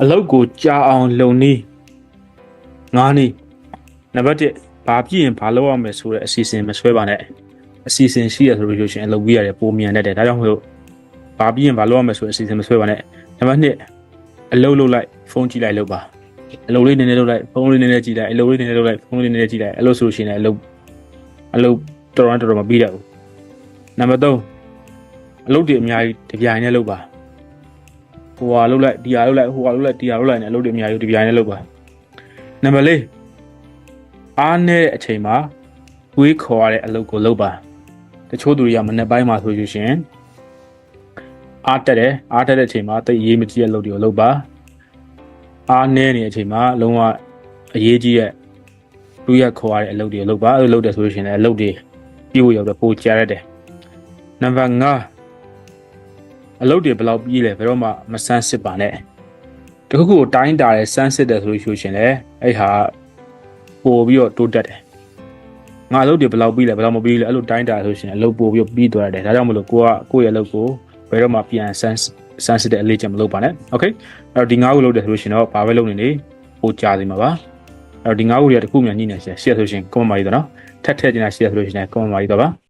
အလုပ်ကိုကြာအောင်လုံနေ9နှစ်နံပါတ်1ဘာပြည့်ရင်ဘာလုပ်ရမယ်ဆိုတဲ့အစီအစဉ်မဆွဲပါနဲ့အစီအစဉ်ရှိရဆိုလို့ရှိရင်အလုပ်ကြီးရတယ်ပုံမြန်တတ်တယ်ဒါကြောင့်မလို့ဘာပြည့်ရင်ဘာလုပ်ရမယ်ဆိုတဲ့အစီအစဉ်မဆွဲပါနဲ့နံပါတ်2အလုပ်လုပ်လိုက်ဖုန်းကြည့်လိုက်လုပ်ပါအလုပ်လေးနည်းနည်းလုပ်လိုက်ဖုန်းလေးနည်းနည်းကြည့်လိုက်အလုပ်လေးနည်းနည်းလုပ်လိုက်ဖုန်းလေးနည်းနည်းကြည့်လိုက်အဲ့လိုဆိုရှင်လည်းအလုပ်တော်တော်မပြီးတတ်ဘူးနံပါတ်3အလုပ်တွေအများကြီးတပြိုင်တည်းလုပ်ပါဟိုဟာလုပ်လိုက်ဒီဟာလုပ်လိုက်ဟိုဟာလုပ်လိုက်ဒီဟာလုပ်လိုက်နဲ့အလုပ်တွေအများကြီးတပြိုင်တည်းလုပ်ပါနံပါတ်4အားနည်းတဲ့အချိန်မှာဝေးခေါ်ရတဲ့အလုပ်ကိုလုပ်ပါတချို့သူတွေကမနေ့ပိုင်းမှာဆိုရှင်အားတက်တဲ့အချိန်မှာတိတ်ရေးမကြီးတဲ့အလုပ်တွေကိုလုပ်ပါအားနည်းနေတဲ့အချိန်မှာလုံးဝအရေးကြီးတဲ့လူရခေါ်ရတဲ့အလုပ်တွေကိုလုပ်ပါအဲ့လိုလုပ်တယ်ဆိုရှင်လည်းအလုပ်တွေပြည့်ဝရောက်တော့ပိုကြားရတယ်နံပါတ်5အလုပ်တွေဘယ်လောက်ပြီးလဲဘယ်တော့မှမဆန်းစစ်ပါနဲ့တခုခုတိုင်းတာတဲ့ဆန်းစစ်တယ်ဆိုလို့ရှင်လည်းအဲ့ဟာပို့ပြီးတော့တိုးတက်တယ်ငါအလုပ်တွေဘယ်လောက်ပြီးလဲဘယ်လောက်မပြီးလဲအဲ့လိုတိုင်းတာဆိုရှင်အလုပ်ပို့ပြီးပြီးသွားတယ်ဒါကြောင့်မလို့ကိုယ့်ရဲ့အလုပ်ကိုဘယ်တော့မှပြန်ဆန်းစစ်တဲ့အလေးချက်မလုပ်ပါနဲ့โอเคအဲ့တော့ဒီ9ခုလုပ်တယ်ဆိုလို့ရှင်တော့ဘာပဲလုပ်နေနေပို့ကြစီမှာပါအဲ့တော့ဒီ9ခုတွေကတစ်ခုမှညှိနေရှယ်ဆိုရှင်ကွန်မန့်မာရေးတော့နော်ထက်ထည့်ချင်တာရှယ်ဆိုလို့ရှင်လည်းကွန်မန့်မာရေးတော့ပါ